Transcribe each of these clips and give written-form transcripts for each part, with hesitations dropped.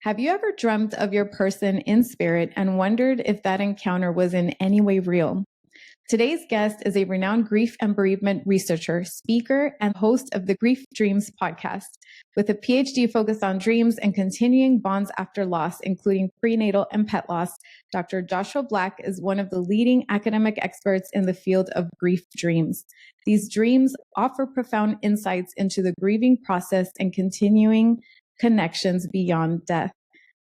Have you ever dreamt of your person in spirit and wondered if that encounter was in any way real? Today's guest is a renowned grief and bereavement researcher, speaker, and host of the Grief Dreams podcast. With a PhD focused on dreams and continuing bonds after loss, including prenatal and pet loss, Dr. Joshua Black is one of the leading academic experts in the field of grief dreams. These dreams offer profound insights into the grieving process and continuing connections beyond death.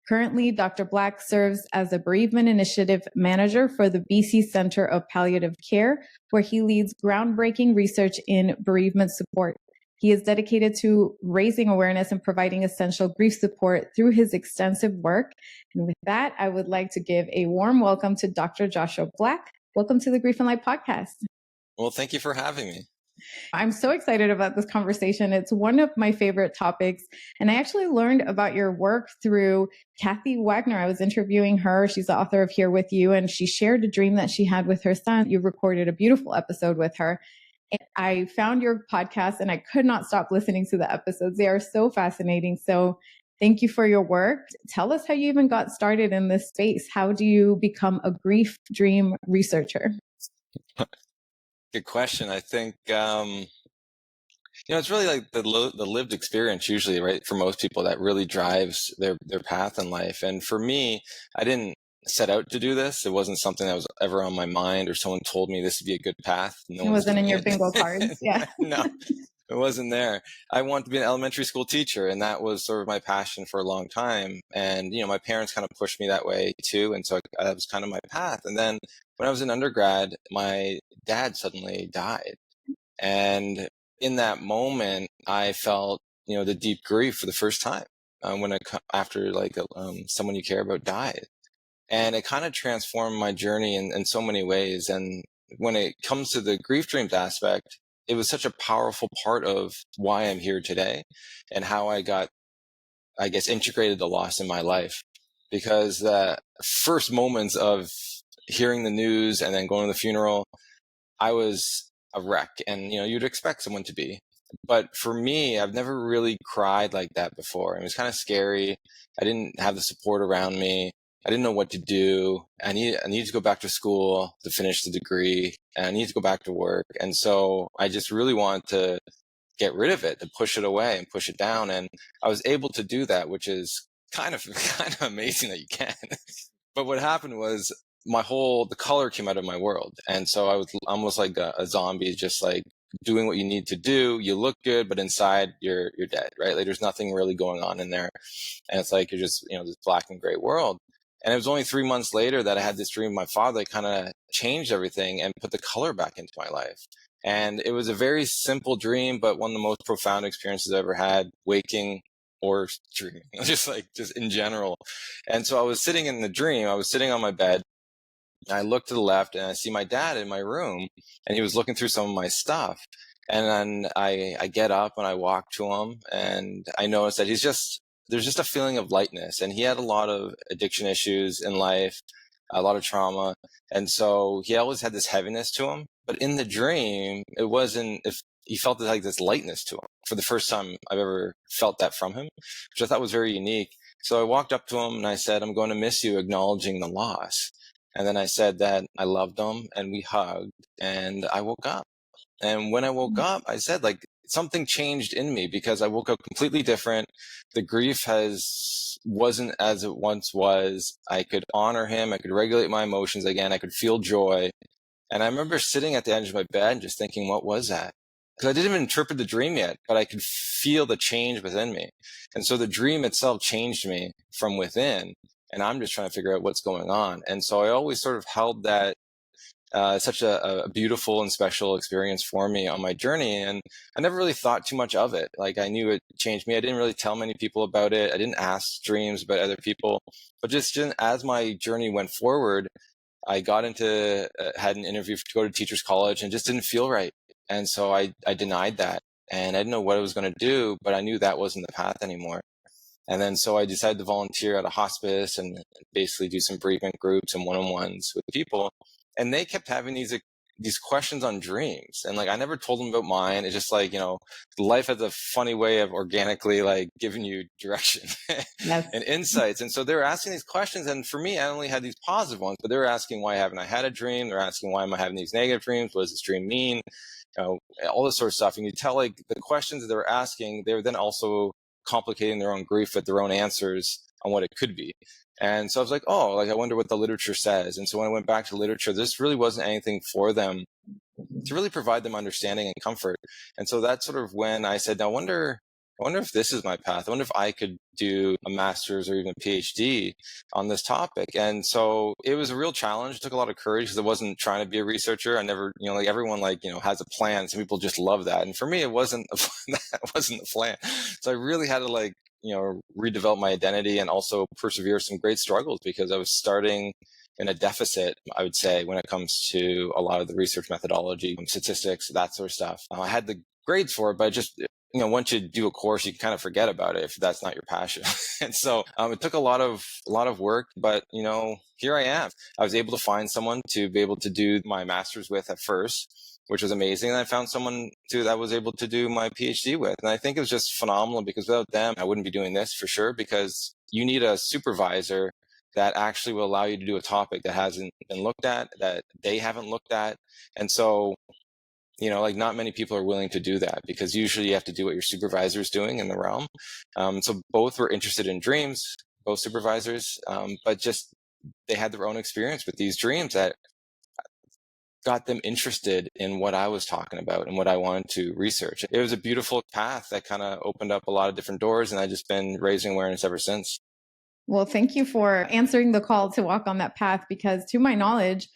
Currently, Dr. Black serves as a bereavement initiative manager for the BC Centre of Palliative Care, where he leads groundbreaking research in bereavement support. He is dedicated to raising awareness and providing essential grief support through his extensive work. And with that, I would like to give a warm welcome to Dr. Joshua Black. Welcome to the Grief and Light podcast. Well, thank you for having me. I'm so excited about this conversation. It's one of my favorite topics. And I actually learned about your work through Kathy Wagner. I was interviewing her. She's the author of Here With You, and she shared a dream that she had with her son. You recorded a beautiful episode with her. And I found your podcast and I could not stop listening to the episodes. They are so fascinating. So thank you for your work. Tell us how you even got started in this space. How do you become a grief dream researcher? Good question. I think, it's really like the lived experience usually, right? For most people, that really drives their path in life. And for me, I didn't set out to do this. It wasn't something that was ever on my mind or someone told me this would be a good path. It wasn't in your bingo cards. Yeah. No, it wasn't there. I wanted to be an elementary school teacher, and that was sort of my passion for a long time. And, my parents kind of pushed me that way too. And so that was kind of my path. And then when I was in undergrad, my dad suddenly died. And in that moment, I felt, the deep grief for the first time after someone you care about died. And it kind of transformed my journey in so many ways. And when it comes to the grief dreams aspect, it was such a powerful part of why I'm here today and how I got, integrated the loss in my life. Because the first moments of hearing the news and then going to the funeral, I was a wreck. And, you'd expect someone to be. But for me, I've never really cried like that before. It was kind of scary. I didn't have the support around me. I didn't know what to do. I needed to go back to school to finish the degree, and I needed to go back to work. And so I just really wanted to get rid of it, to push it away and push it down. And I was able to do that, which is kind of amazing that you can. But what happened was the color came out of my world. And so I was almost like a zombie, just like doing what you need to do. You look good, but inside you're dead, right? Like there's nothing really going on in there. And it's like, you're just, this black and gray world. And it was only 3 months later that I had this dream of my father that kind of changed everything and put the color back into my life. And it was a very simple dream, but one of the most profound experiences I ever had, waking or dreaming, just in general. And so I was sitting in the dream, I was sitting on my bed, and I look to the left and I see my dad in my room, and he was looking through some of my stuff. And then I get up and I walk to him, and I notice that there's just a feeling of lightness. And he had a lot of addiction issues in life, a lot of trauma. And so he always had this heaviness to him. But in the dream, it wasn't, if he felt like this lightness to him for the first time I've ever felt that from him, which I thought was very unique. So I walked up to him and I said, "I'm going to miss you," acknowledging the loss. And then I said that I loved him, and we hugged, and I woke up. And when I woke up, I said, something changed in me, because I woke up completely different. The grief wasn't as it once was. I could honor him. I could regulate my emotions again. I could feel joy. And I remember sitting at the edge of my bed and just thinking, what was that? Because I didn't even interpret the dream yet, but I could feel the change within me. And so the dream itself changed me from within. And I'm just trying to figure out what's going on. And so I always sort of held that such a beautiful and special experience for me on my journey. And I never really thought too much of it. I knew it changed me. I didn't really tell many people about it. I didn't ask dreams about other people. But just as my journey went forward, I got had an interview to go to teacher's college, and just didn't feel right. And so I denied that. And I didn't know what I was going to do, but I knew that wasn't the path anymore. And then so I decided to volunteer at a hospice and basically do some bereavement groups and one-on-ones with people. And they kept having these questions on dreams, and like I never told them about mine. It's just like, life has a funny way of organically like giving you direction Yes. and insights. And so they were asking these questions, and for me, I only had these positive ones, but they were asking, why haven't I had a dream? They're asking, why am I having these negative dreams? What does this dream mean? All this sort of stuff. And you tell, like, the questions that they were asking, they were then also complicating their own grief with their own answers on what it could be. And so I was like, oh, like, I wonder what the literature says. And so when I went back to literature, this really wasn't anything for them to really provide them understanding and comfort. And so that's sort of when I said, I wonder if this is my path. I wonder if I could do a master's or even a PhD on this topic. And so it was a real challenge. It took a lot of courage because I wasn't trying to be a researcher. I never, like everyone, like, has a plan. Some people just love that. And for me, it wasn't, that wasn't the plan. So I really had to, like, redevelop my identity and also persevere some great struggles because I was starting in a deficit, I would say, when it comes to a lot of the research methodology, statistics, that sort of stuff. I had the grades for it, but just, once you do a course, you kind of forget about it if that's not your passion. And so it took a lot of work, but, here I am. I was able to find someone to be able to do my master's with at first, which was amazing. And I found someone too that I was able to do my PhD with. And I think it was just phenomenal because without them, I wouldn't be doing this for sure, because you need a supervisor that actually will allow you to do a topic that hasn't been looked at, that they haven't looked at. And so, like, not many people are willing to do that because usually you have to do what your supervisor is doing in the realm. So both were interested in dreams, both supervisors, but just they had their own experience with these dreams that got them interested in what I was talking about and what I wanted to research. It was a beautiful path that kind of opened up a lot of different doors, and I've just been raising awareness ever since. Well, thank you for answering the call to walk on that path, because to my knowledge,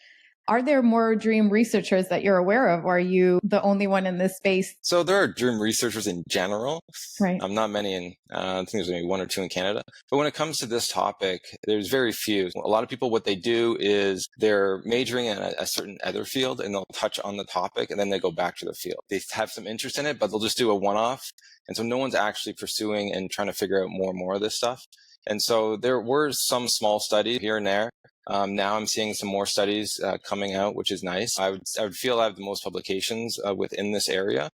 are there more dream researchers that you're aware of, or are you the only one in this space? So there are dream researchers in general. Right. Not many I think there's maybe one or two in Canada. But when it comes to this topic, there's very few. A lot of people, what they do is they're majoring in a certain other field and they'll touch on the topic and then they go back to the field. They have some interest in it, but they'll just do a one-off. And so no one's actually pursuing and trying to figure out more and more of this stuff. And so there were some small studies here and there. Now I'm seeing some more studies coming out, which is nice. I would feel I have the most publications within this area.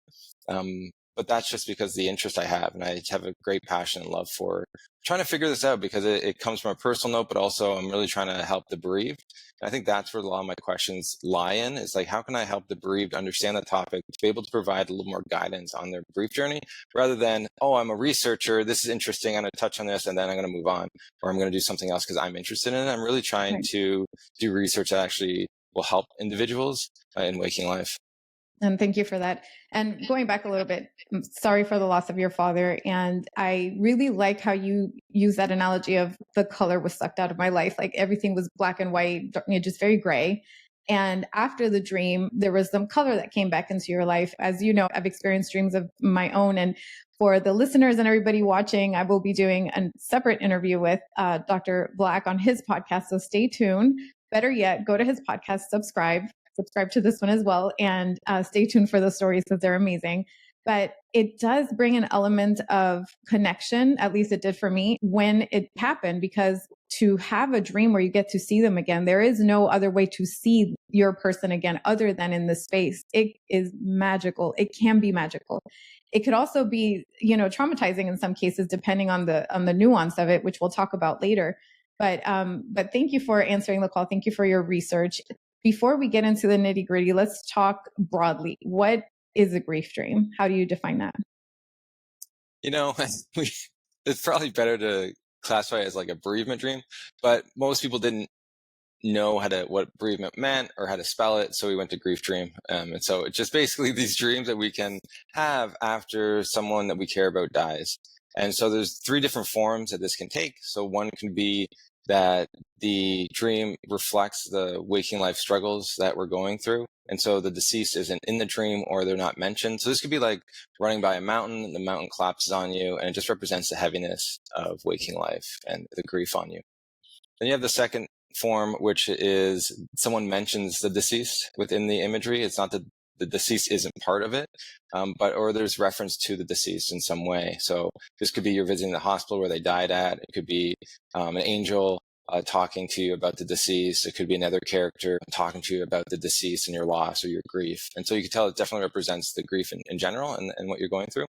But that's just because the interest I have, and I have a great passion and love for trying to figure this out because it comes from a personal note, but also I'm really trying to help the bereaved. And I think that's where a lot of my questions lie in, is like, how can I help the bereaved understand the topic, to be able to provide a little more guidance on their grief journey, rather than, oh, I'm a researcher, this is interesting, I'm going to touch on this, and then I'm going to move on, or I'm going to do something else because I'm interested in it. I'm really trying to do research that actually will help individuals in waking life. And thank you for that. And going back a little bit, I'm sorry for the loss of your father. And I really like how you use that analogy of the color was sucked out of my life. Like everything was black and white, just very gray. And after the dream, there was some color that came back into your life. As you know, I've experienced dreams of my own. And for the listeners and everybody watching, I will be doing a separate interview with Dr. Black on his podcast. So stay tuned. Better yet, go to his podcast, subscribe to this one as well, and stay tuned for the stories because they're amazing. But it does bring an element of connection, at least it did for me when it happened, because to have a dream where you get to see them again, there is no other way to see your person again other than in this space. It is magical. It can be magical. It could also be, traumatizing in some cases, depending on the nuance of it, which we'll talk about later. But thank you for answering the call. Thank you for your research. Before we get into the nitty gritty, let's talk broadly. What is a grief dream? How do you define that? It's probably better to classify it as like a bereavement dream, but most people didn't know what bereavement meant or how to spell it, so we went to grief dream. And so it's just basically these dreams that we can have after someone that we care about dies. And so there's 3 different forms that this can take. So one can be that the dream reflects the waking life struggles that we're going through. And so the deceased isn't in the dream or they're not mentioned. So this could be like running by a mountain and the mountain collapses on you, and it just represents the heaviness of waking life and the grief on you. Then you have the second form, which is someone mentions the deceased within the imagery. It's not that the deceased isn't part of it, or there's reference to the deceased in some way. So this could be you're visiting the hospital where they died at. It could be an angel talking to you about the deceased. It could be another character talking to you about the deceased and your loss or your grief. And so you can tell it definitely represents the grief in general and what you're going through.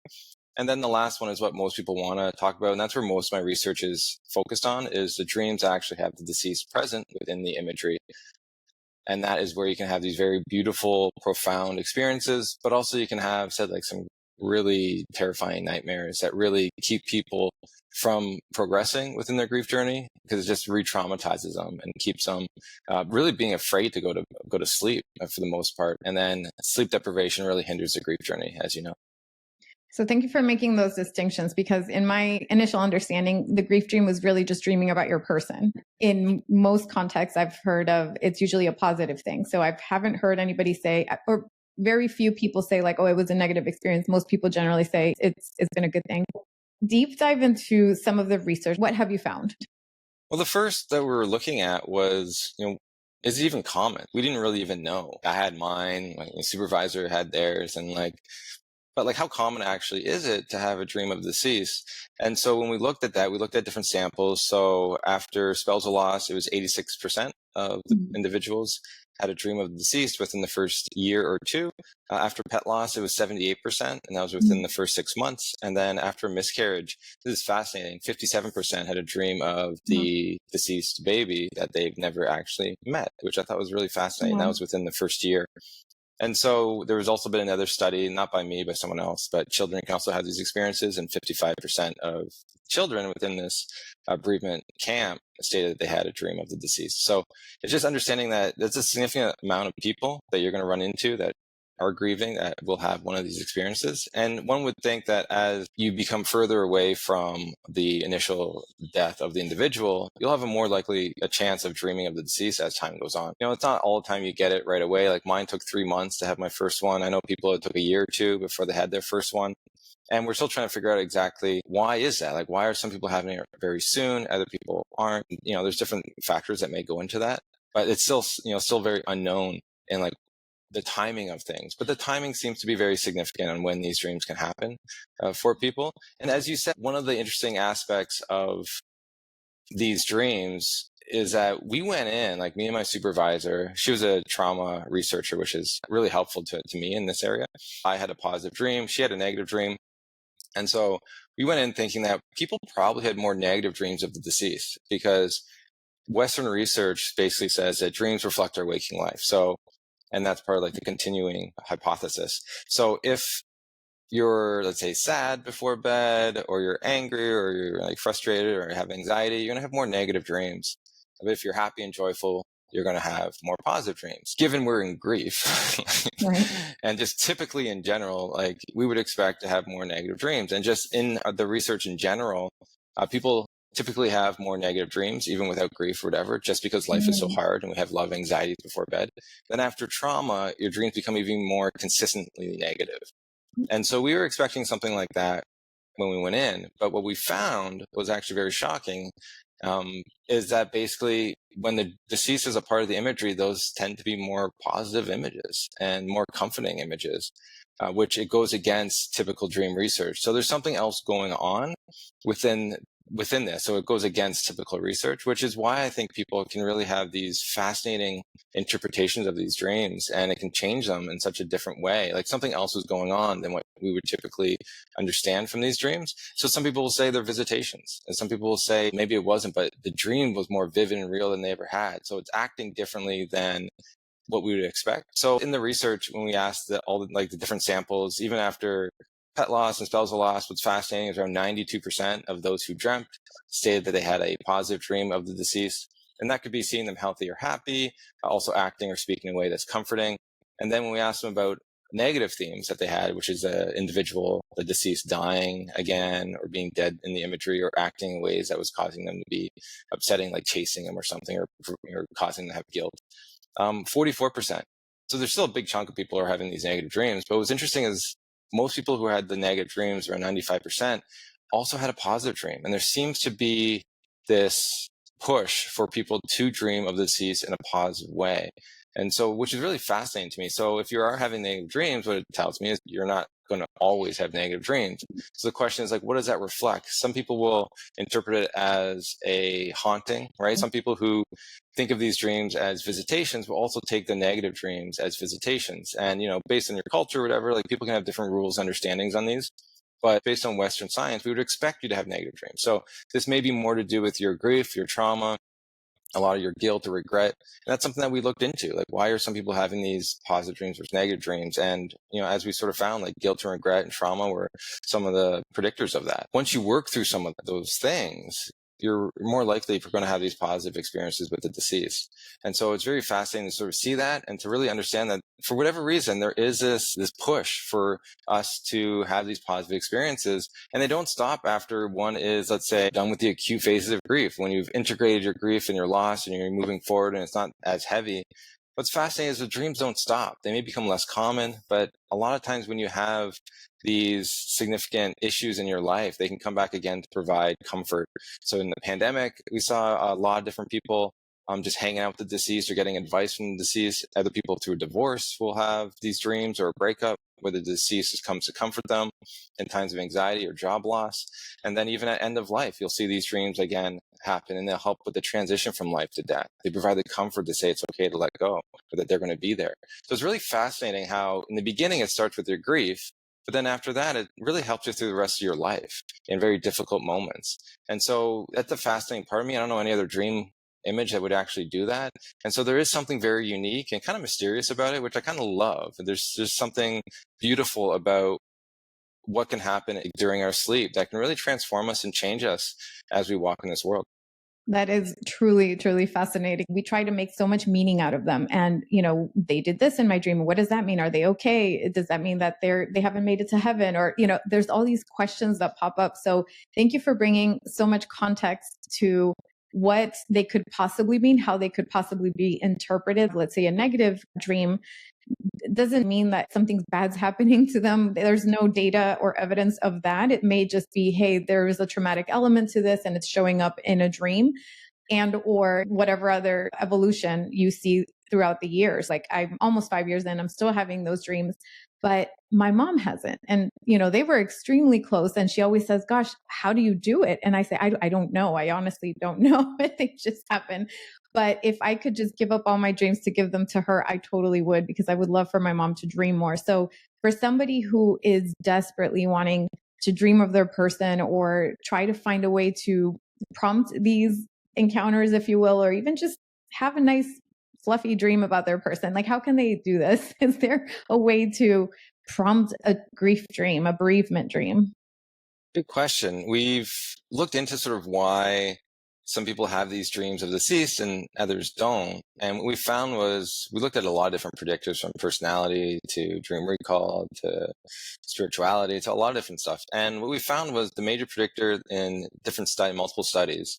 And then the last one is what most people want to talk about, and that's where most of my research is focused on, is the dreams actually have the deceased present within the imagery. And that is where you can have these very beautiful, profound experiences, but also you can have, said, like some really terrifying nightmares that really keep people from progressing within their grief journey, because it just re-traumatizes them and keeps them really being afraid to go to sleep for the most part. And then sleep deprivation really hinders the grief journey, as you know. So thank you for making those distinctions, because in my initial understanding, the grief dream was really just dreaming about your person. In most contexts I've heard of, it's usually a positive thing. So I haven't heard anybody say, or very few people say like, oh, it was a negative experience. Most people generally say it's been a good thing. Deep dive into some of the research. What have you found? Well, the first that we were looking at was, is it even common? We didn't really even know. I had mine, my supervisor had theirs, and but how common actually is it to have a dream of the deceased? And so when we looked at that, we looked at different samples. So after spells of loss, it was 86% of the individuals had a dream of the deceased within the first year or two. After pet loss, it was 78%, and that was within the first 6 months. And then after miscarriage, this is fascinating, 57% had a dream of the deceased baby that they've never actually met, which I thought was really fascinating. That was within the first year. And so there was also been another study, not by me, by someone else, but children can also have these experiences, and 55% of children within this bereavement camp stated that they had a dream of the deceased. So it's just understanding that there's a significant amount of people that you're going to run into that are grieving that will have one of these experiences. And one would think that as you become further away from the initial death of the individual, you'll have a more likely a chance of dreaming of the deceased as time goes on. It's not all the time you get it right away. Like mine took 3 months to have my first one. I know people it took a year or two before they had their first one. And we're still trying to figure out exactly why is that? Like, why are some people having it very soon? Other people aren't. There's different factors that may go into that, but it's still very unknown in the timing of things. But the timing seems to be very significant on when these dreams can happen for people. And as you said, one of the interesting aspects of these dreams is that we went in, like me and my supervisor, she was a trauma researcher, which is really helpful to me in this area. I had a positive dream. She had a negative dream. And so we went in thinking that people probably had more negative dreams of the deceased, because Western research basically says that dreams reflect our waking life. And that's part of the continuing hypothesis. So if you're, let's say, sad before bed, or you're angry, or you're frustrated, or have anxiety, you're going to have more negative dreams. But if you're happy and joyful, you're going to have more positive dreams. Given we're in grief, right. And just typically in general, we would expect to have more negative dreams. And just in the research in general, people typically have more negative dreams, even without grief or whatever, just because life is so hard and we have a lot of anxieties before bed. Then after trauma, your dreams become even more consistently negative. And so we were expecting something like that when we went in. But what we found was actually very shocking, is that basically when the deceased is a part of the imagery, those tend to be more positive images and more comforting images, which it goes against typical dream research. So there's something else going on within this. So it goes against typical research, which is why I think people can really have these fascinating interpretations of these dreams, and it can change them in such a different way. Like something else was going on than what we would typically understand from these dreams. So some people will say they're visitations, and some people will say maybe it wasn't, but the dream was more vivid and real than they ever had. So it's acting differently than what we would expect. So in the research, when we asked all the different samples, even after pet loss and spells of loss, what's fascinating is around 92% of those who dreamt stated that they had a positive dream of the deceased. And that could be seeing them healthy or happy, also acting or speaking in a way that's comforting. And then when we asked them about negative themes that they had, which is the individual, the deceased dying again, or being dead in the imagery, or acting in ways that was causing them to be upsetting, like chasing them or something, or causing them to have guilt, 44%. So there's still a big chunk of people who are having these negative dreams. But what's interesting is most people who had the negative dreams, around 95%, also had a positive dream. And there seems to be this push for people to dream of the deceased in a positive way. And so, which is really fascinating to me. So if you are having negative dreams, what it tells me is you're not going to always have negative dreams. So the question is like, what does that reflect? Some people will interpret it as a haunting, right? Some people who think of these dreams as visitations will also take the negative dreams as visitations. And, based on your culture or whatever, like people can have different rules, understandings on these. But based on Western science, we would expect you to have negative dreams. So this may be more to do with your grief, your trauma, a lot of your guilt or regret. And that's something that we looked into. Like, why are some people having these positive dreams versus negative dreams? And, as we sort of found, like guilt and regret and trauma were some of the predictors of that. Once you work through some of those things, you're more likely if you're going to have these positive experiences with the deceased. And so it's very fascinating to sort of see that and to really understand that for whatever reason, there is this push for us to have these positive experiences. And they don't stop after one is, let's say, done with the acute phases of grief. When you've integrated your grief and your loss and you're moving forward and it's not as heavy. What's fascinating is the dreams don't stop. They may become less common, but a lot of times when you have these significant issues in your life, they can come back again to provide comfort. So in the pandemic, we saw a lot of different people just hanging out with the deceased or getting advice from the deceased. Other people through a divorce will have these dreams or a breakup where the deceased comes to comfort them in times of anxiety or job loss. And then even at end of life, you'll see these dreams again happen, and they'll help with the transition from life to death. They provide the comfort to say it's okay to let go, or that they're going to be there. So it's really fascinating how in the beginning it starts with your grief, but then after that, it really helps you through the rest of your life in very difficult moments. And so that's the fascinating part of me. I don't know any other dream image that would actually do that. And so there is something very unique and kind of mysterious about it, which I kind of love. There's something beautiful about what can happen during our sleep that can really transform us and change us as we walk in this world. That is truly, truly fascinating. We try to make so much meaning out of them. And, they did this in my dream. What does that mean? Are they okay? Does that mean that they haven't made it to heaven? Or, there's all these questions that pop up. So thank you for bringing so much context to what they could possibly mean, how they could possibly be interpreted. Let's say a negative dream doesn't mean that something bad's happening to them. There's no data or evidence of that. It may just be, hey, there is a traumatic element to this and it's showing up in a dream, and or whatever other evolution you see throughout the years. Like I'm almost 5 years in, I'm still having those dreams, but my mom hasn't. And, they were extremely close. And she always says, gosh, how do you do it? And I say, I don't know. I honestly don't know. They just happen. But if I could just give up all my dreams to give them to her, I totally would, because I would love for my mom to dream more. So for somebody who is desperately wanting to dream of their person or try to find a way to prompt these encounters, if you will, or even just have a nice fluffy dream about their person, like how can they do this? Is there a way to prompt a grief dream, a bereavement dream? Good question. We've looked into sort of why some people have these dreams of the deceased and others don't. And what we found was we looked at a lot of different predictors, from personality to dream recall to spirituality to a lot of different stuff. And what we found was the major predictor in multiple studies,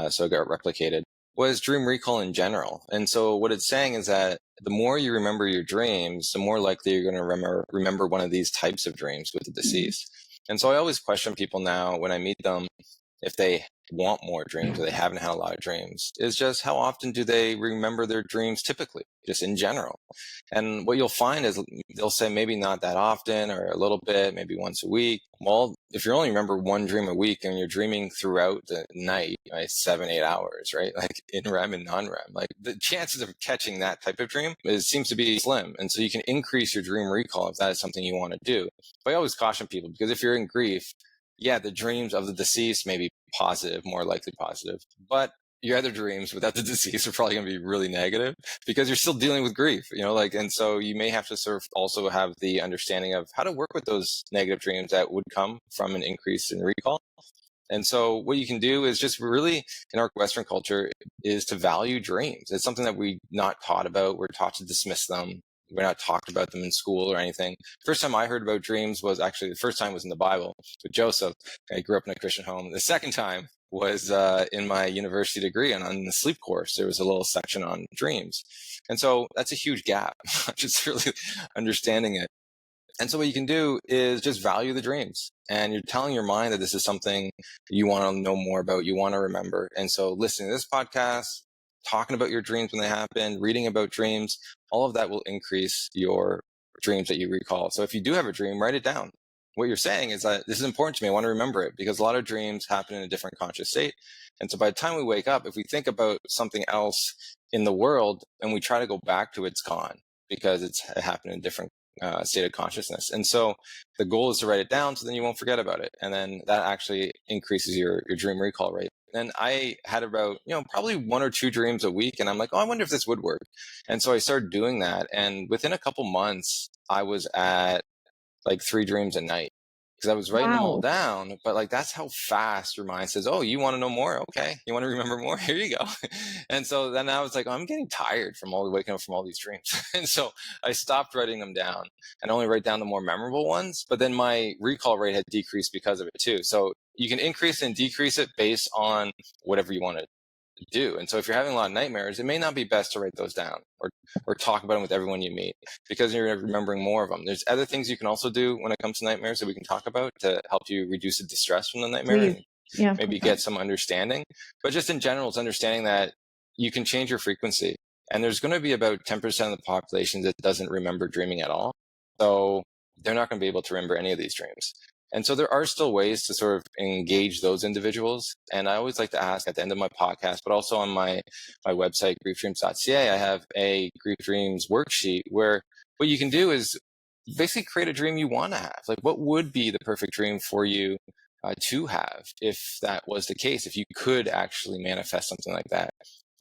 so it got replicated, was dream recall in general. And so what it's saying is that the more you remember your dreams, the more likely you're going to remember one of these types of dreams with the deceased. And so I always question people now when I meet them, if they want more dreams or they haven't had a lot of dreams, is just how often do they remember their dreams typically, just in general. And what you'll find is they'll say maybe not that often or a little bit, maybe once a week. Well, if you only remember one dream a week and you're dreaming throughout the night, 7-8 hours, right? Like in REM and non-REM, like the chances of catching that type of dream seems to be slim. And so you can increase your dream recall if that is something you want to do. But I always caution people, because if you're in grief, yeah, the dreams of the deceased may be positive, more likely positive, but your other dreams without the deceased are probably going to be really negative because you're still dealing with grief, and so you may have to sort of also have the understanding of how to work with those negative dreams that would come from an increase in recall. And so what you can do is just really, in our Western culture, is to value dreams. It's something that we're not taught about. We're taught to dismiss them. We're not talked about them in school or anything. First time I heard about dreams was actually, the first time was in the Bible with Joseph. I grew up in a Christian home. The second time was in my university degree, and on the sleep course, there was a little section on dreams. And so that's a huge gap, just really understanding it. And so what you can do is just value the dreams, and you're telling your mind that this is something you want to know more about, you want to remember. And so listening to this podcast, talking about your dreams when they happen, reading about dreams, all of that will increase your dreams that you recall. So if you do have a dream, write it down. What you're saying is that this is important to me. I want to remember it, because a lot of dreams happen in a different conscious state. And so by the time we wake up, if we think about something else in the world and we try to go back to it, it's gone, because it happened in a different state of consciousness. And so the goal is to write it down, so then you won't forget about it. And then that actually increases your dream recall rate. And I had about, probably 1 or 2 dreams a week. And I'm like, oh, I wonder if this would work. And so I started doing that. And within a couple months, I was at like 3 dreams a night, because I was writing them all down. But like, that's how fast your mind says, oh, you want to know more? Okay. You want to remember more? Here you go. And so then I was like, oh, I'm getting tired from waking up from all these dreams. And so I stopped writing them down and only write down the more memorable ones. But then my recall rate had decreased because of it too. So you can increase and decrease it based on whatever you want to do. And so if you're having a lot of nightmares, it may not be best to write those down or talk about them with everyone you meet, because you're remembering more of them. There's other things you can also do when it comes to nightmares that we can talk about to help you reduce the distress from the nightmare. Yeah, maybe get some understanding. But just in general, it's understanding that you can change your frequency. And there's going to be about 10% of the population that doesn't remember dreaming at all. So they're not going to be able to remember any of these dreams. And so there are still ways to sort of engage those individuals. And I always like to ask at the end of my podcast, but also on my website, griefdreams.ca, I have a Grief Dreams worksheet where what you can do is basically create a dream you want to have. Like, what would be the perfect dream for you to have if that was the case, if you could actually manifest something like that.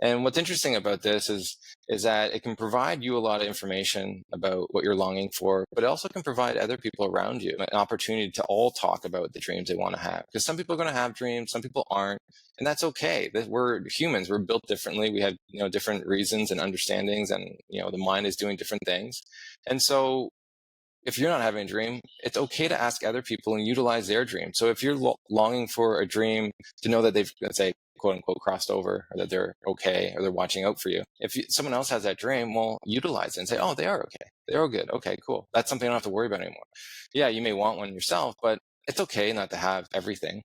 And what's interesting about this is that it can provide you a lot of information about what you're longing for, but it also can provide other people around you an opportunity to all talk about the dreams they want to have. Because some people are going to have dreams, some people aren't, and that's okay. We're humans, we're built differently. We have, different reasons and understandings, and, the mind is doing different things. And so if you're not having a dream, it's okay to ask other people and utilize their dream. So if you're longing for a dream to know that they've, let's say, quote unquote, crossed over, or that they're okay, or they're watching out for you, if someone else has that dream, well, utilize it and say, oh, they are okay. They're all good. Okay, cool. That's something I don't have to worry about anymore. Yeah, you may want one yourself, but it's okay not to have everything,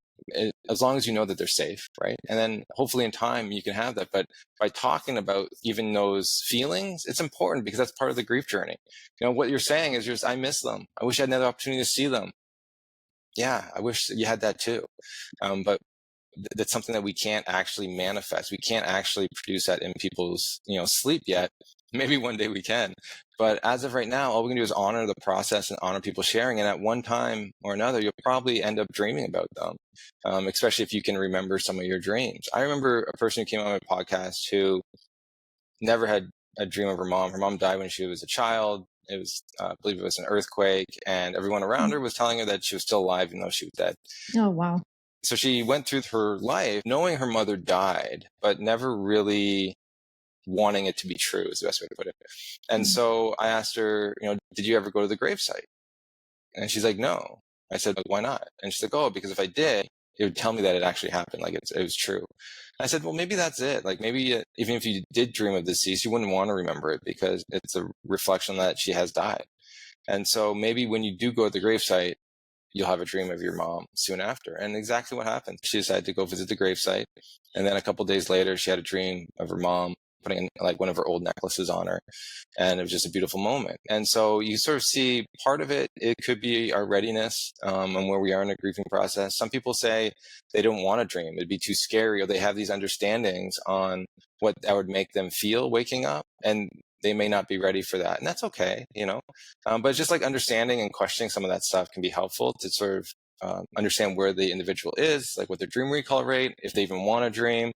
as long as you know that they're safe, right? And then hopefully in time you can have that. But by talking about even those feelings, it's important, because that's part of the grief journey. What you're saying is just, I miss them. I wish I had another opportunity to see them. Yeah, I wish you had that too. But that's something that we can't actually manifest. We can't actually produce that in people's, sleep yet. Maybe one day we can. But as of right now, all we can do is honor the process and honor people sharing. And at one time or another, you'll probably end up dreaming about them, especially if you can remember some of your dreams. I remember a person who came on my podcast who never had a dream of her mom. Her mom died when she was a child. It was, I believe it was an earthquake, and everyone around her was telling her that she was still alive, even though she was dead. Oh, wow. So she went through her life knowing her mother died, but never really wanting it to be true, is the best way to put it. And so I asked her, did you ever go to the gravesite? And she's like, no. I said, why not? And she's like, oh, because if I did, it would tell me that it actually happened, like it was true. I said, well, maybe that's it. Like, maybe even if you did dream of the deceased, you wouldn't want to remember it, because it's a reflection that she has died. And so maybe when you do go to the gravesite, you'll have a dream of your mom soon after. And exactly what happened. She decided to go visit the gravesite. And then a couple of days later, she had a dream of her mom putting like one of her old necklaces on her. And it was just a beautiful moment. And so you sort of see part of it, it could be our readiness and where we are in a grieving process. Some people say they don't want to dream. It'd be too scary, or they have these understandings on what that would make them feel waking up. And they may not be ready for that. And that's okay, but just like understanding and questioning some of that stuff can be helpful to sort of understand where the individual is, like what their dream recall rate, if they even want to dream,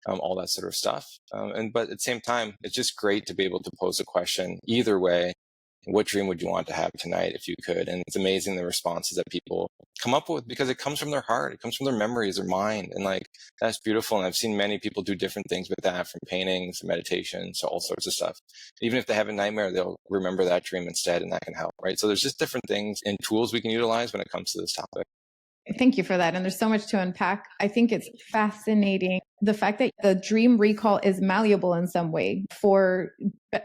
all that sort of stuff. But at the same time, it's just great to be able to pose a question either way. What dream would you want to have tonight if you could? And it's amazing the responses that people come up with, because it comes from their heart. It comes from their memories, their mind. And like, that's beautiful. And I've seen many people do different things with that, from paintings, meditations, to all sorts of stuff. Even if they have a nightmare, they'll remember that dream instead, and that can help, right? So there's just different things and tools we can utilize when it comes to this topic. Thank you for that. And there's so much to unpack. I think it's fascinating, the fact that the dream recall is malleable in some way for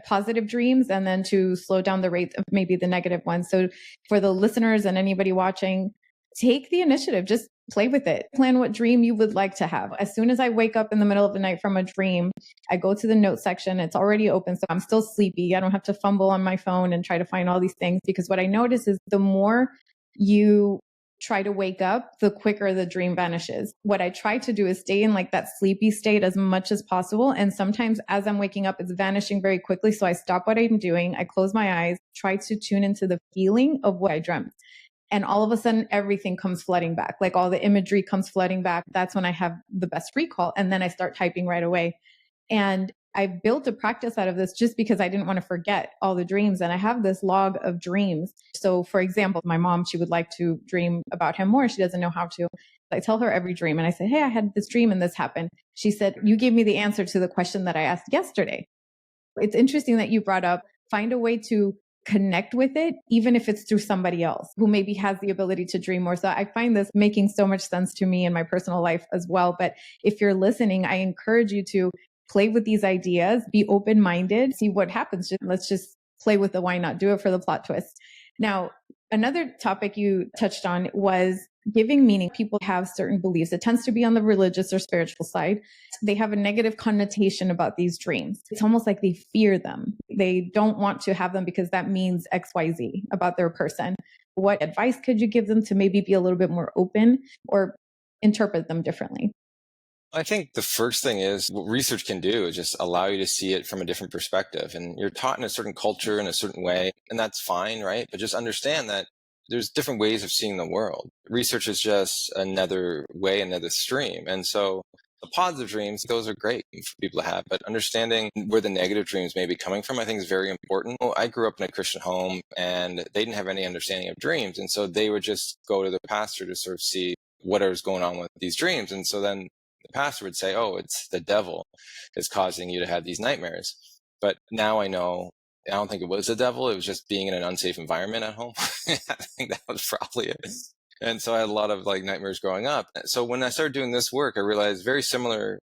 positive dreams, and then to slow down the rate of maybe the negative ones. So for the listeners and anybody watching, take the initiative. Just play with it. Plan what dream you would like to have. As soon as I wake up in the middle of the night from a dream, I go to the note section. It's already open, so I'm still sleepy. I don't have to fumble on my phone and try to find all these things, because what I notice is the more you try to wake up, the quicker the dream vanishes. What I try to do is stay in like that sleepy state as much as possible. And sometimes as I'm waking up, it's vanishing very quickly. So I stop what I'm doing. I close my eyes, try to tune into the feeling of what I dreamt. And all of a sudden, everything comes flooding back. Like all the imagery comes flooding back. That's when I have the best recall. And then I start typing right away. And I built a practice out of this just because I didn't want to forget all the dreams. And I have this log of dreams. So for example, my mom, she would like to dream about him more. She doesn't know how to. I tell her every dream and I say, hey, I had this dream and this happened. She said, you gave me the answer to the question that I asked yesterday. It's interesting that you brought up, find a way to connect with it, even if it's through somebody else who maybe has the ability to dream more. So I find this making so much sense to me in my personal life as well. But if you're listening, I encourage you to play with these ideas, be open-minded, see what happens. Let's just play with the why not, do it for the plot twist. Now, another topic you touched on was giving meaning. People have certain beliefs. It tends to be on the religious or spiritual side. They have a negative connotation about these dreams. It's almost like they fear them. They don't want to have them because that means XYZ about their person. What advice could you give them to maybe be a little bit more open or interpret them differently? I think the first thing is what research can do is just allow you to see it from a different perspective. And you're taught in a certain culture in a certain way, and that's fine, right? But just understand that there's different ways of seeing the world. Research is just another way, another stream. And so the positive dreams, those are great for people to have, but understanding where the negative dreams may be coming from, I think is very important. I grew up in a Christian home and they didn't have any understanding of dreams. And so they would just go to the pastor to sort of see what was going on with these dreams. And so then the pastor would say, oh, it's the devil is causing you to have these nightmares. But now I know, I don't think it was the devil. It was just being in an unsafe environment at home. I think that was probably it. And so I had a lot of like nightmares growing up. So when I started doing this work, I realized very similar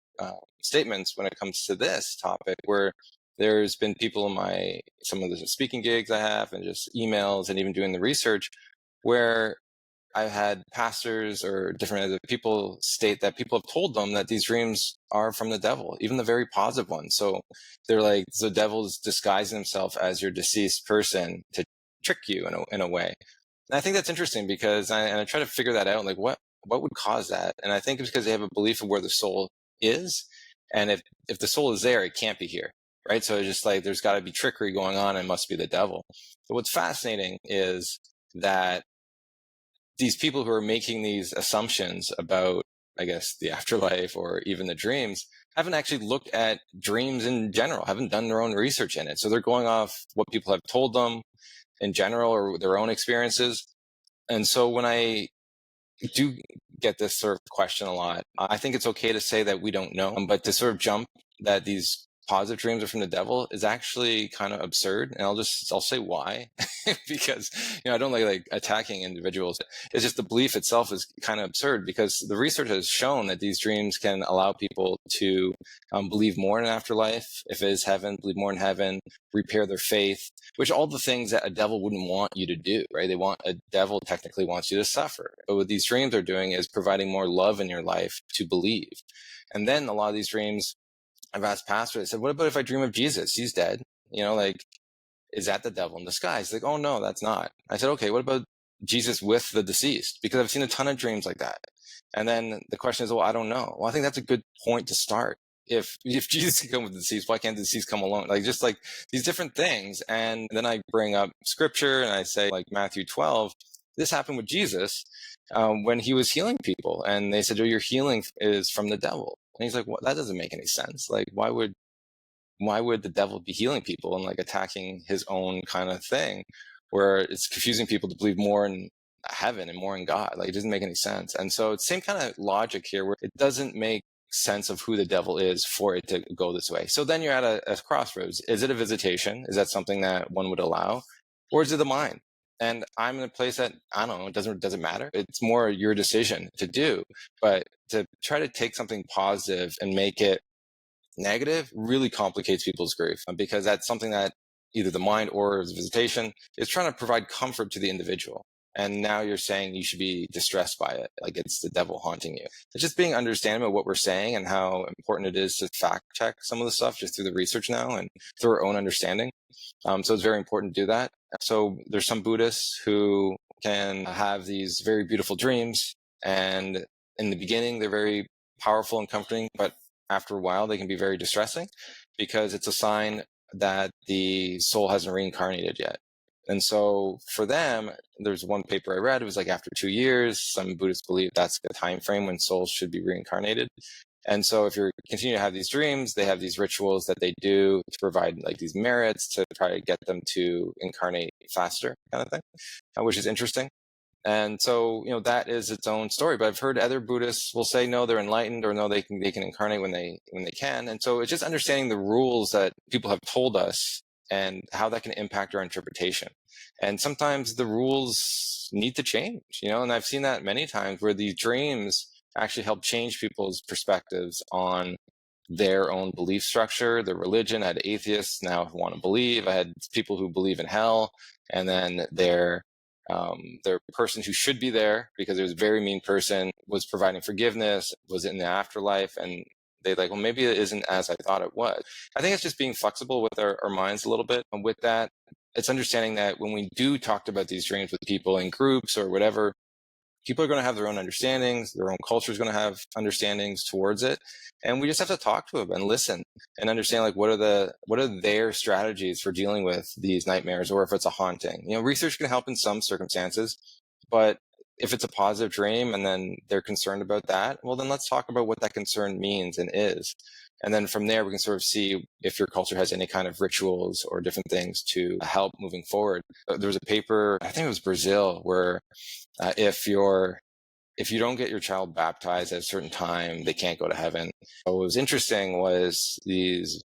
statements when it comes to this topic, where there's been people in some of the speaking gigs I have and just emails and even doing the research where I've had pastors or different other people state that people have told them that these dreams are from the devil, even the very positive ones. So they're like, the devil's disguising himself as your deceased person to trick you in a way. And I think that's interesting because I try to figure that out. Like what would cause that? And I think it's because they have a belief of where the soul is. And if the soul is there, it can't be here. Right. So it's just like, there's got to be trickery going on. And it must be the devil. But what's fascinating is that these people who are making these assumptions about, I guess, the afterlife or even the dreams haven't actually looked at dreams in general, haven't done their own research in it. So they're going off what people have told them in general or their own experiences. And so when I do get this sort of question a lot, I think it's okay to say that we don't know, but to sort of jump that these positive dreams are from the devil is actually kind of absurd. And I'll say why, because, I don't like attacking individuals. It's just the belief itself is kind of absurd because the research has shown that these dreams can allow people to believe more in an afterlife. If it is heaven, believe more in heaven, repair their faith, which all the things that a devil wouldn't want you to do, right? A devil technically wants you to suffer. But what these dreams are doing is providing more love in your life to believe. And then a lot of these dreams, I've asked pastors, I said, what about if I dream of Jesus? He's dead. Is that the devil in disguise? Like, oh no, that's not. I said, okay, what about Jesus with the deceased? Because I've seen a ton of dreams like that. And then the question is, well, I don't know. Well, I think that's a good point to start. If Jesus can come with the deceased, why can't the deceased come alone? Just like these different things. And then I bring up scripture and I say like Matthew 12, this happened with Jesus when he was healing people. And they said, oh, your healing is from the devil. And he's like, well, that doesn't make any sense. Like, why would the devil be healing people and like attacking his own kind of thing, where it's confusing people to believe more in heaven and more in God? Like, it doesn't make any sense. And so it's the same kind of logic here, where it doesn't make sense of who the devil is for it to go this way. So then you're at a crossroads. Is it a visitation? Is that something that one would allow? Or is it the mind? And I'm in a place that, I don't know, it doesn't matter. It's more your decision to do. But to try to take something positive and make it negative really complicates people's grief, because that's something that either the mind or the visitation is trying to provide comfort to the individual. And now you're saying you should be distressed by it, like it's the devil haunting you. It's just being understanding of what we're saying and how important it is to fact check some of the stuff just through the research now and through our own understanding. So it's very important to do that. So there's some Buddhists who can have these very beautiful dreams, and in the beginning they're very powerful and comforting, but after a while they can be very distressing because it's a sign that the soul hasn't reincarnated yet. And so for them, there's one paper I read, it was like after 2 years, some Buddhists believe that's the time frame when souls should be reincarnated. And so if you continue to have these dreams, they have these rituals that they do to provide like these merits to try to get them to incarnate faster, kind of thing, which is interesting. And so, that is its own story. But I've heard other Buddhists will say, no, they're enlightened, or no, they can incarnate when they can. And so it's just understanding the rules that people have told us and how that can impact our interpretation. And sometimes the rules need to change, and I've seen that many times where these dreams actually help change people's perspectives on their own belief structure, their religion. I had atheists now who want to believe. I had people who believe in hell, and then their person who should be there because it was a very mean person was providing forgiveness, was in the afterlife, and they like, well, maybe it isn't as I thought it was. I think it's just being flexible with our minds a little bit. And with that, it's understanding that when we do talk about these dreams with people in groups or whatever, people are going to have their own understandings. Their own culture is going to have understandings towards it. And we just have to talk to them and listen and understand, like, what are their strategies for dealing with these nightmares, or if it's a haunting. Research can help in some circumstances, but if it's a positive dream and then they're concerned about that, well, then let's talk about what that concern means and is. And then from there, we can sort of see if your culture has any kind of rituals or different things to help moving forward. There was a paper, I think it was Brazil, where if you don't get your child baptized at a certain time, they can't go to heaven. What was interesting was these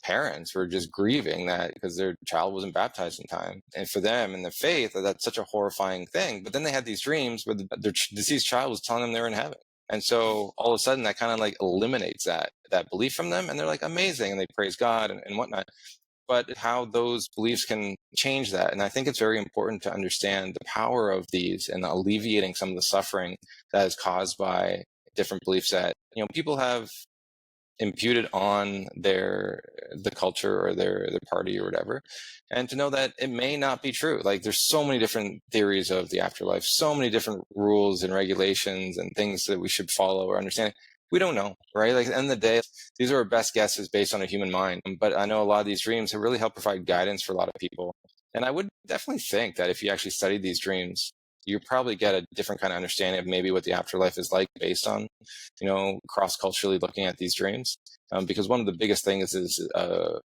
parents were just grieving that because their child wasn't baptized in time. And for them in their faith, that's such a horrifying thing. But then they had these dreams where their deceased child was telling them they're in heaven. And so all of a sudden that kind of like eliminates that belief from them. And they're like, amazing. And they praise God and whatnot. But how those beliefs can change that. And I think it's very important to understand the power of these and alleviating some of the suffering that is caused by different beliefs that, people have imputed on the culture or their party or whatever, and to know that it may not be true. Like, there's so many different theories of the afterlife, so many different rules and regulations and things that we should follow or understand. We don't know, right? Like, at the end of the day, these are our best guesses based on a human mind. But I know a lot of these dreams have really helped provide guidance for a lot of people. And I would definitely think that if you actually studied these dreams, you probably get a different kind of understanding of maybe what the afterlife is like based on, cross-culturally looking at these dreams. Because one of the biggest things is a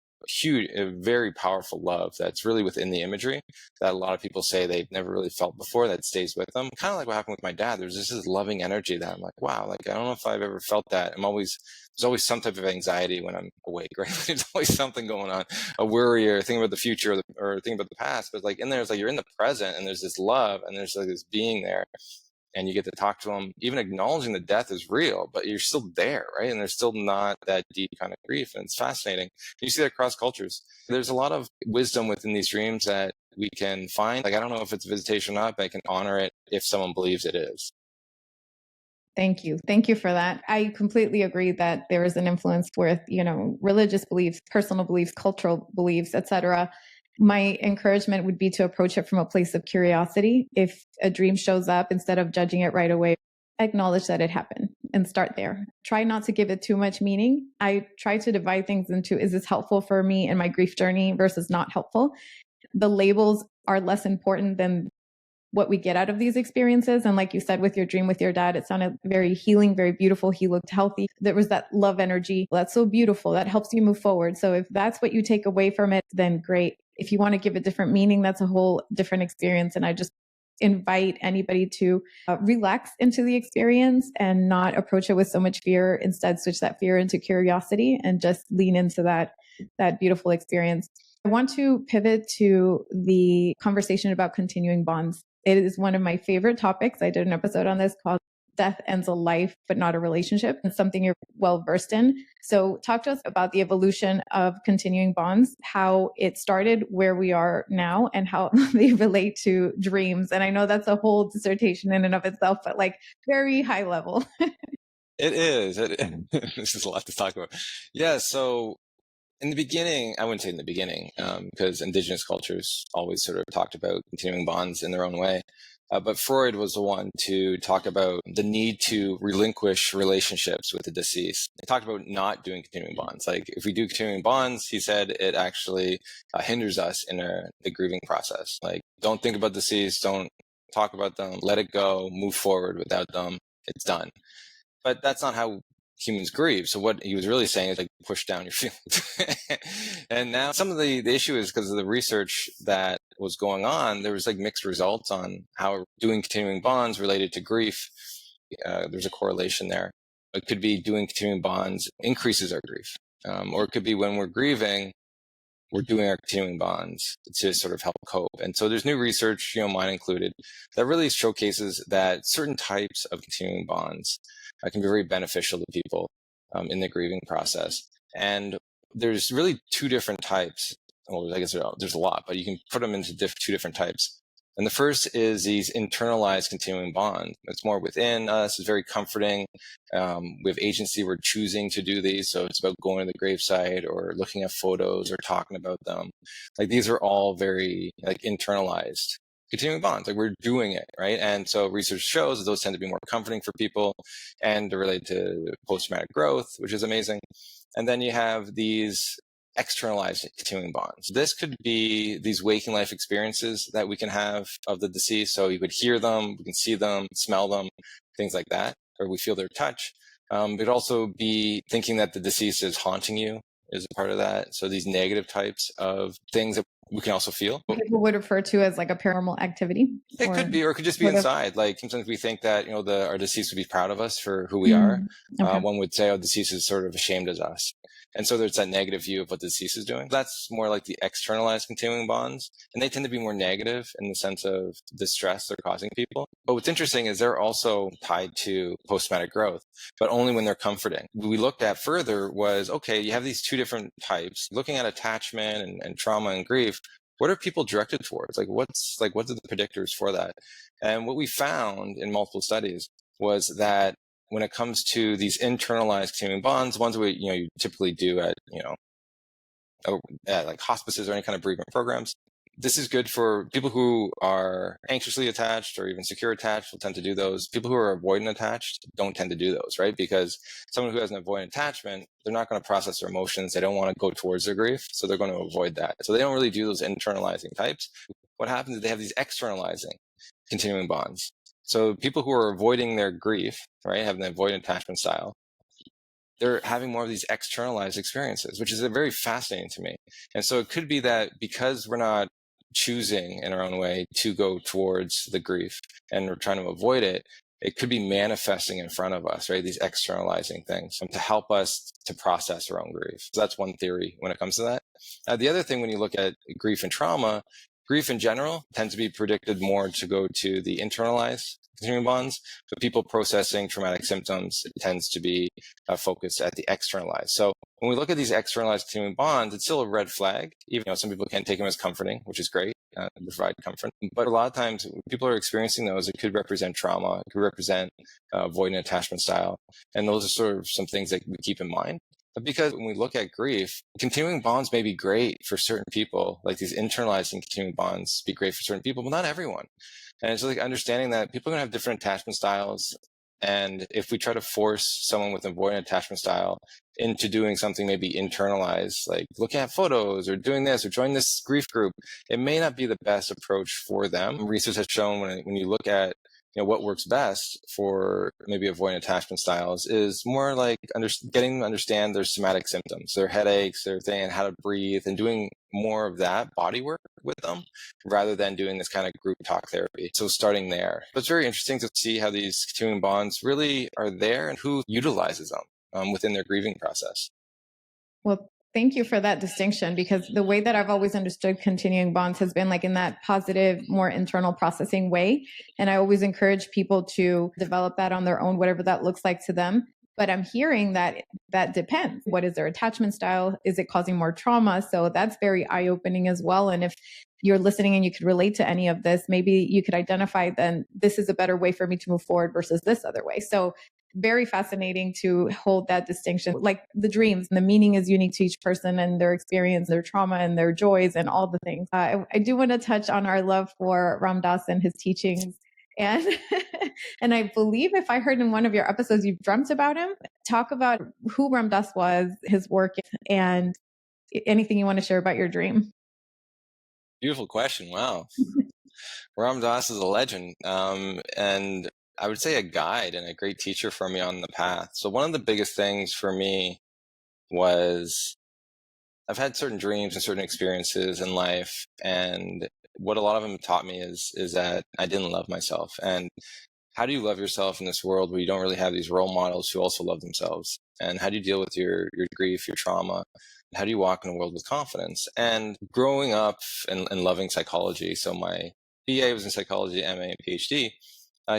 very powerful love that's really within the imagery that a lot of people say they've never really felt before, that stays with them. Kind of like what happened with my dad. There's just this loving energy that I'm like, wow, like, I don't know if I've ever felt that. There's always some type of anxiety when I'm awake, right? There's always something going on, a worry or thinking about the future or thinking about the past. But like in there, it's like you're in the present and there's this love and there's like this being there. And you get to talk to them, even acknowledging that death is real, but you're still there, right? And there's still not that deep kind of grief. And it's fascinating. You see that across cultures. There's a lot of wisdom within these dreams that we can find. Like, I don't know if it's visitation or not, but I can honor it if someone believes it is. Thank you. Thank you for that. I completely agree that there is an influence with, religious beliefs, personal beliefs, cultural beliefs, etc. My encouragement would be to approach it from a place of curiosity. If a dream shows up, instead of judging it right away, acknowledge that it happened and start there. Try not to give it too much meaning. I try to divide things into, is this helpful for me in my grief journey versus not helpful? The labels are less important than what we get out of these experiences. And like you said, with your dream with your dad, it sounded very healing, very beautiful. He looked healthy. There was that love energy. That's so beautiful. That helps you move forward. So if that's what you take away from it, then great. If you want to give it different meaning, that's a whole different experience. And I just invite anybody to relax into the experience and not approach it with so much fear. Instead, switch that fear into curiosity and just lean into that beautiful experience. I want to pivot to the conversation about continuing bonds. It is one of my favorite topics. I did an episode on this called death ends a life, but not a relationship. It's something you're well versed in. So talk to us about the evolution of continuing bonds, how it started, where we are now, and how they relate to dreams. And I know that's a whole dissertation in and of itself, but like very high level. It is. This is a lot to talk about. Yeah. So in the beginning, I wouldn't say in the beginning, because indigenous cultures always sort of talked about continuing bonds in their own way. But Freud was the one to talk about the need to relinquish relationships with the deceased. He talked about not doing continuing bonds. Like if we do continuing bonds, he said it actually hinders us in the grieving process. Like don't think about deceased, don't talk about them, let it go, move forward without them. It's done. But that's not how humans grieve. So what he was really saying is like push down your feelings. And now some of the issue is because of the research that was going on, there was like mixed results on how doing continuing bonds related to grief. There's a correlation there. It could be doing continuing bonds increases our grief. Or it could be when we're grieving, we're doing our continuing bonds to sort of help cope. And so there's new research, mine included, that really showcases that certain types of continuing bonds can be very beneficial to people in the grieving process. And there's really two different types. Well, I guess there's a lot, but you can put them into two different types. And the first is these internalized continuing bonds. It's more within us. It's very comforting. We have agency. We're choosing to do these. So it's about going to the gravesite or looking at photos or talking about them. Like these are all very like internalized continuing bonds. Like we're doing it, right? And so research shows that those tend to be more comforting for people and they're related to post-traumatic growth, which is amazing. And then you have these externalized continuing bonds. This could be these waking life experiences that we can have of the deceased. So you could hear them, we can see them, smell them, things like that, or we feel their touch. It could also be thinking that the deceased is haunting you is a part of that. So these negative types of things that we can also feel. People would refer to as like a paranormal activity. It could be, or it could just be inside. Like sometimes we think that, our deceased would be proud of us for who we are. Okay. One would say, deceased is sort of ashamed of us. And so there's that negative view of what the deceased is doing. That's more like the externalized continuing bonds. And they tend to be more negative in the sense of the stress they're causing people. But what's interesting is they're also tied to post-traumatic growth, but only when they're comforting. What we looked at further was, okay, you have these two different types. Looking at attachment and trauma and grief, what are people directed towards? What are the predictors for that? And what we found in multiple studies was that when it comes to these internalized continuing bonds, ones you typically do at like hospices or any kind of bereavement programs, this is good for people who are anxiously attached or even secure attached will tend to do those. People who are avoidant attached don't tend to do those, right? Because someone who has an avoidant attachment, they're not going to process their emotions. They don't want to go towards their grief. So they're going to avoid that. So they don't really do those internalizing types. What happens is they have these externalizing continuing bonds. So people who are avoiding their grief, right, have an avoidant attachment style, they're having more of these externalized experiences, which is very fascinating to me. And so it could be that because we're not choosing in our own way to go towards the grief and we're trying to avoid it, it could be manifesting in front of us, right? These externalizing things to help us to process our own grief. So that's one theory when it comes to that. The other thing, when you look at grief and trauma, grief in general tends to be predicted more to go to the internalized continuing bonds, but people processing traumatic symptoms, it tends to be focused at the externalized. So when we look at these externalized continuing bonds, it's still a red flag. Even some people can take them as comforting, which is great, provide comfort. But a lot of times when people are experiencing those, it could represent trauma, it could represent avoidant attachment style. And those are sort of some things that we keep in mind. But because when we look at grief, continuing bonds may be great for certain people, like these internalizing continuing bonds be great for certain people, but not everyone. And it's like understanding that people are going to have different attachment styles. And if we try to force someone with an avoidant attachment style into doing something maybe internalized, like looking at photos or doing this or join this grief group, it may not be the best approach for them. Research has shown when you look at what works best for maybe avoidant attachment styles is more like getting them to understand their somatic symptoms, their headaches, their thing, and how to breathe, and doing more of that body work with them rather than doing this kind of group talk therapy. So starting there. But it's very interesting to see how these continuing bonds really are there and who utilizes them within their grieving process. Well, Thank you for that distinction, because the way that I've always understood continuing bonds has been like in that positive, more internal processing way. And I always encourage people to develop that on their own, whatever that looks like to them. But I'm hearing that that depends. What is their attachment style? Is it causing more trauma? So that's very eye-opening as well. And if you're listening and you could relate to any of this, maybe you could identify then this is a better way for me to move forward versus this other way. So very fascinating to hold that distinction. Like the dreams, the meaning is unique to each person and their experience, their trauma and their joys and all the things. I do want to touch on our love for Ram Dass and his teachings. And and I believe if I heard in one of your episodes you've dreamt about him. Talk about who Ram Dass was, his work, and anything you want to share about your dream. Beautiful question. Wow. Ram Dass is a legend. And I would say a guide and a great teacher for me on the path. So one of the biggest things for me was I've had certain dreams and certain experiences in life, and what a lot of them taught me is that I didn't love myself. And how do you love yourself in this world where you don't really have these role models who also love themselves? And how do you deal with your grief, your trauma? How do you walk in a world with confidence? And growing up and loving psychology, so my BA was in psychology, MA and PhD.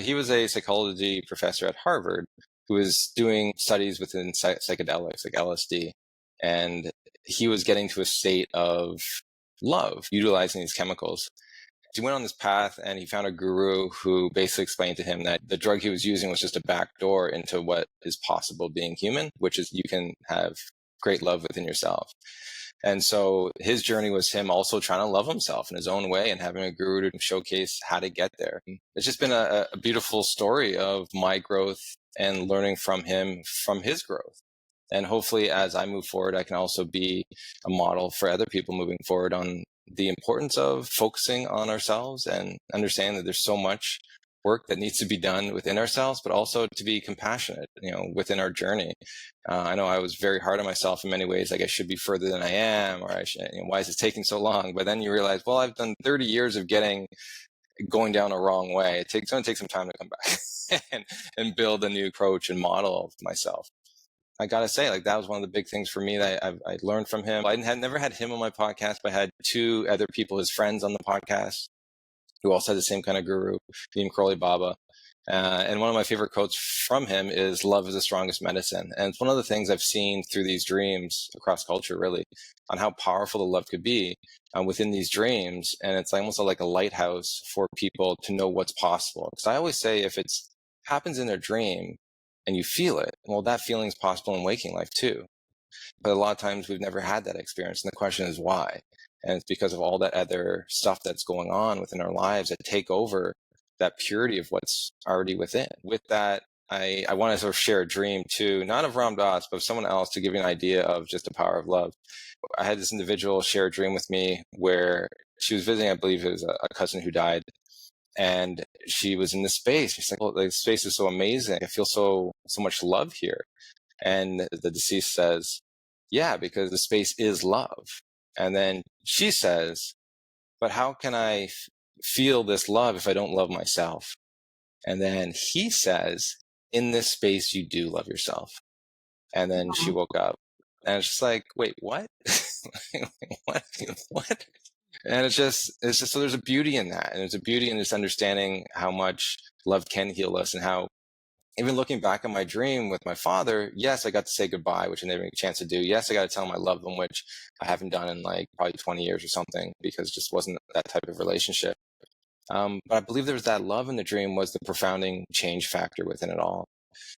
He was a psychology professor at Harvard who was doing studies within psychedelics like LSD. And he was getting to a state of love utilizing these chemicals. He went on this path and he found a guru who basically explained to him that the drug he was using was just a back door into what is possible being human, which is you can have great love within yourself. And so his journey was him also trying to love himself in his own way and having a guru to showcase how to get there. It's just been a beautiful story of my growth and learning from him, from his growth. And hopefully as I move forward, I can also be a model for other people moving forward on the importance of focusing on ourselves and understanding that there's so much work that needs to be done within ourselves, but also to be compassionate, within our journey. I know I was very hard on myself in many ways, like I should be further than I am, or I should, why is it taking so long? But then you realize, well, I've done 30 years of going down a wrong way. It's going to take some time to come back and build a new approach and model of myself. I gotta say, like that was one of the big things for me that I learned from him. I never had him on my podcast, but I had two other people, his friends, on the podcast, who also had the same kind of guru, Neem Karoli Baba. And one of my favorite quotes from him is, "Love is the strongest medicine." And it's one of the things I've seen through these dreams across culture, really, on how powerful the love could be within these dreams. And it's almost like a lighthouse for people to know what's possible. Because I always say, if it happens in their dream, and you feel it, well, that feeling is possible in waking life too. But a lot of times we've never had that experience. And the question is why? And it's because of all that other stuff that's going on within our lives that take over that purity of what's already within. With that, I want to sort of share a dream too, not of Ram Dass, but of someone else, to give you an idea of just the power of love. I had this individual share a dream with me where she was visiting, I believe it was a cousin who died. And she was in this space. She's like, "Oh, the space is so amazing. I feel so much love here." And the deceased says, "Yeah, because the space is love." And then she says, "But how can I feel this love if I don't love myself?" And then he says, "In this space, you do love yourself." And then she woke up, and it's just like, wait, what? what? What? And it's just so there's a beauty in that, and there's a beauty in just understanding how much love can heal us, and how even looking back on my dream with my father, yes, I got to say goodbye, which I never get a chance to do. Yes, I got to tell him I love him, which I haven't done in like probably 20 years or something, because it just wasn't that type of relationship. But I believe there was that love in the dream was the profounding change factor within it all.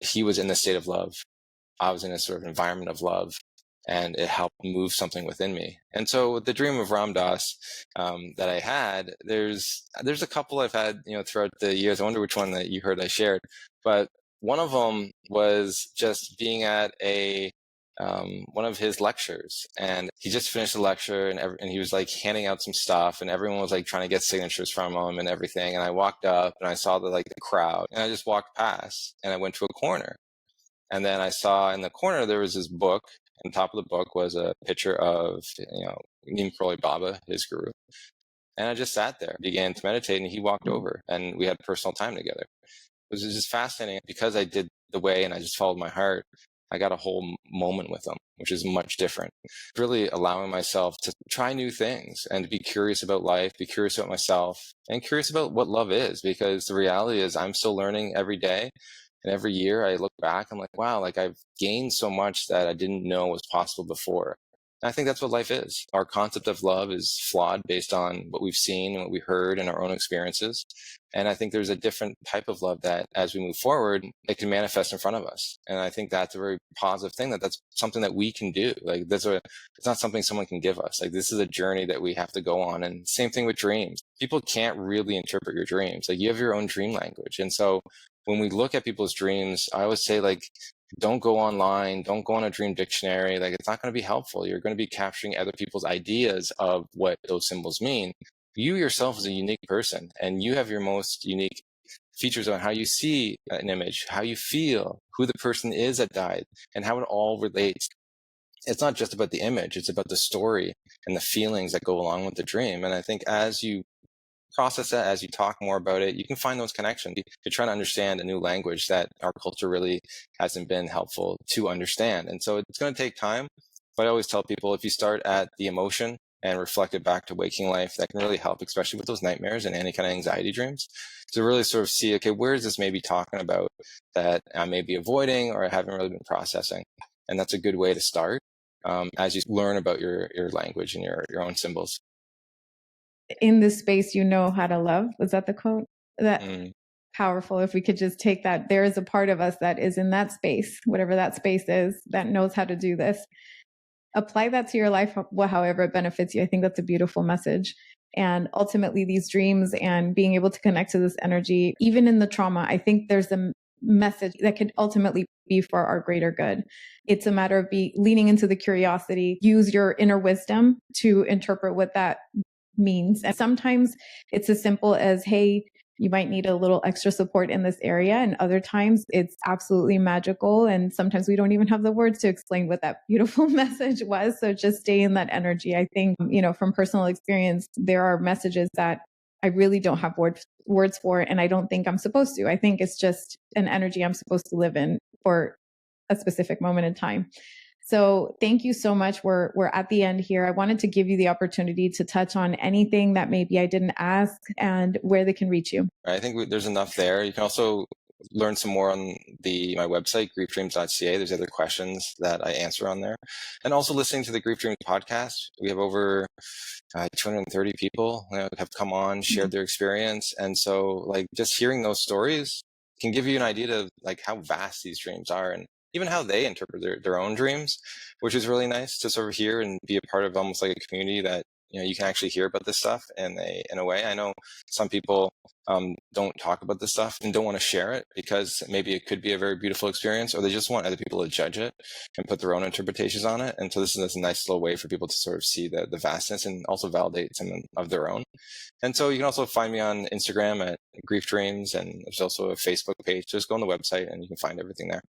He was in the state of love. I was in a sort of environment of love, and it helped move something within me. And so the dream of Ram Dass that I had, there's a couple I've had, throughout the years. I wonder which one that you heard I shared, but one of them was just being at one of his lectures, and he just finished the lecture, and he was like handing out some stuff, and everyone was like trying to get signatures from him and everything. And I walked up and I saw the crowd, and I just walked past, and I went to a corner. And then I saw in the corner there was this book. On top of the book was a picture of, Neem Karoli Baba, his guru. And I just sat there, began to meditate, and he walked over, and we had personal time together. It was just fascinating because I did the way and I just followed my heart. I got a whole moment with them, which is much different. Really allowing myself to try new things and to be curious about life, be curious about myself, and curious about what love is, because the reality is I'm still learning every day. And every year I look back, I'm like, wow, like I've gained so much that I didn't know was possible before. And I think that's what life is. Our concept of love is flawed based on what we've seen and what we heard in our own experiences. And I think there's a different type of love that as we move forward, it can manifest in front of us. And I think that's a very positive thing, that's something that we can do. Like it's not something someone can give us. Like this is a journey that we have to go on. And same thing with dreams. People can't really interpret your dreams. Like you have your own dream language. And so when we look at people's dreams, I always say like, don't go online, don't go on a dream dictionary. Like it's not going to be helpful. You're going to be capturing other people's ideas of what those symbols mean. You yourself is a unique person, and you have your most unique features on how you see an image, how you feel, who the person is that died, and how it all relates. It's not just about the image, it's about the story and the feelings that go along with the dream. And I think as you process that, as you talk more about it, you can find those connections. You're trying to understand a new language that our culture really hasn't been helpful to understand. And so it's going to take time. But I always tell people, if you start at the emotion and reflect it back to waking life, that can really help, especially with those nightmares and any kind of anxiety dreams, to really sort of see, okay, where is this maybe talking about that I may be avoiding or I haven't really been processing? And that's a good way to start as you learn about your language and your own symbols. In this space, you know how to love. Was that the quote? That powerful. If we could just take that, there is a part of us that is in that space, whatever that space is, that knows how to do this. Apply that to your life, however it benefits you. I think that's a beautiful message. And ultimately, these dreams and being able to connect to this energy, even in the trauma, I think there's a message that could ultimately be for our greater good. It's a matter of leaning into the curiosity, use your inner wisdom to interpret what that means. And sometimes it's as simple as, hey, you might need a little extra support in this area. And other times it's absolutely magical. And sometimes we don't even have the words to explain what that beautiful message was. So just stay in that energy. I think, from personal experience, there are messages that I really don't have words for, and I don't think I'm supposed to. I think it's just an energy I'm supposed to live in for a specific moment in time. So thank you so much. We're at the end here. I wanted to give you the opportunity to touch on anything that maybe I didn't ask and where they can reach you. I think there's enough there. You can also learn some more on my website, griefdreams.ca. There's other questions that I answer on there. And also listening to the Grief Dreams podcast. We have over 230 people have come on, shared their experience. And so like just hearing those stories can give you an idea of like how vast these dreams are and even how they interpret their own dreams, which is really nice to sort of hear and be a part of almost like a community that, you can actually hear about this stuff in a way. I know some people don't talk about this stuff and don't want to share it because maybe it could be a very beautiful experience, or they just want other people to judge it and put their own interpretations on it. And so this is a nice little way for people to sort of see the vastness and also validate some of their own. And so you can also find me on Instagram at Grief Dreams, and there's also a Facebook page. Just go on the website and you can find everything there.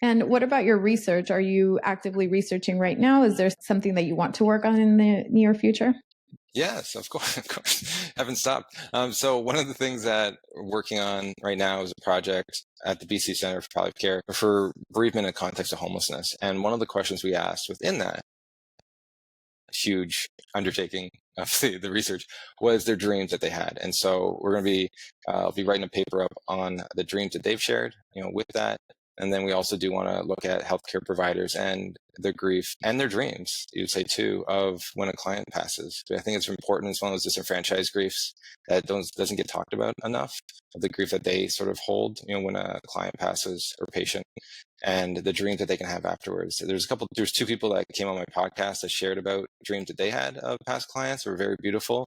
And what about your research? Are you actively researching right now? Is there something that you want to work on in the near future? Yes, of course. Haven't stopped. So one of the things that we're working on right now is a project at the BC Centre for Palliative Care for bereavement in the context of homelessness. And one of the questions we asked within that huge undertaking of the research was their dreams that they had. And so we're going to be, I'll be writing a paper up on the dreams that they've shared, with that. And then we also do want to look at healthcare providers and their grief and their dreams, you'd say too, of when a client passes. I think it's important. It's one of those disenfranchised griefs that doesn't get talked about enough, of the grief that they sort of hold, when a client passes or patient, and the dreams that they can have afterwards. There's two people that came on my podcast that shared about dreams that they had of past clients that were very beautiful.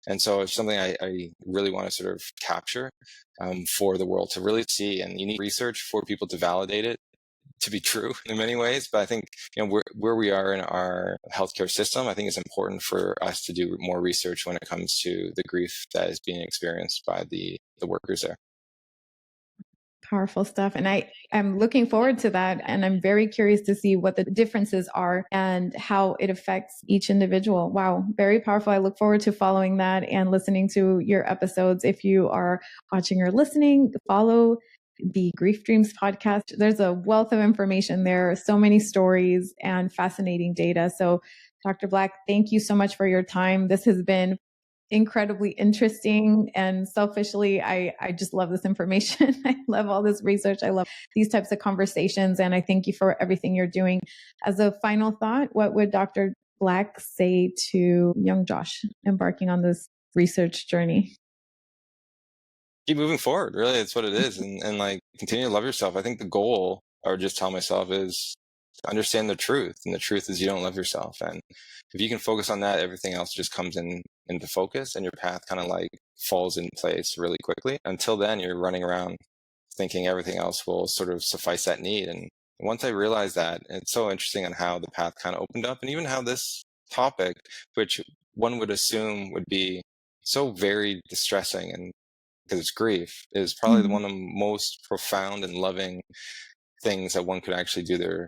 And so it's something I really want to sort of capture for the world to really see. And you need research for people to validate it to be true in many ways. But I think, where we are in our healthcare system, I think it's important for us to do more research when it comes to the grief that is being experienced by the workers there. Powerful stuff. And I'm looking forward to that. And I'm very curious to see what the differences are and how it affects each individual. Wow. Very powerful. I look forward to following that and listening to your episodes. If you are watching or listening, follow the Grief Dreams podcast. There's a wealth of information there, so many stories and fascinating data. So, Dr. Black, thank you so much for your time. This has been incredibly interesting, and selfishly, I just love this information. I love all this research. I love these types of conversations, and I thank you for everything you're doing. As a final thought, what would Dr. Black say to young Josh embarking on this research journey? Keep moving forward. Really, it's what it is. And like, continue to love yourself. I think the goal, I would just tell myself, is to understand the truth. And the truth is you don't love yourself. And if you can focus on that, everything else just comes into focus, and your path kind of like falls in place really quickly. Until then, you're running around thinking everything else will sort of suffice that need. And once I realized that, it's so interesting on how the path kind of opened up, and even how this topic, which one would assume would be so very distressing, and because it's grief, is probably one of the most profound and loving things that one could actually do their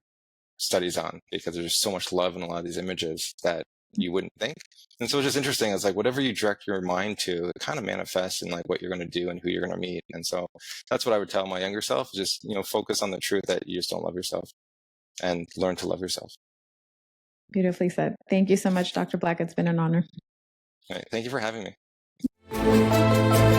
studies on, because there's so much love in a lot of these images that you wouldn't think. And so it's just interesting. It's like whatever you direct your mind to, it kind of manifests in like what you're going to do and who you're going to meet. And so that's what I would tell my younger self: just, focus on the truth that you just don't love yourself, and learn to love yourself. Beautifully said. Thank you so much, Dr. Black. It's been an honor. All right. Thank you for having me.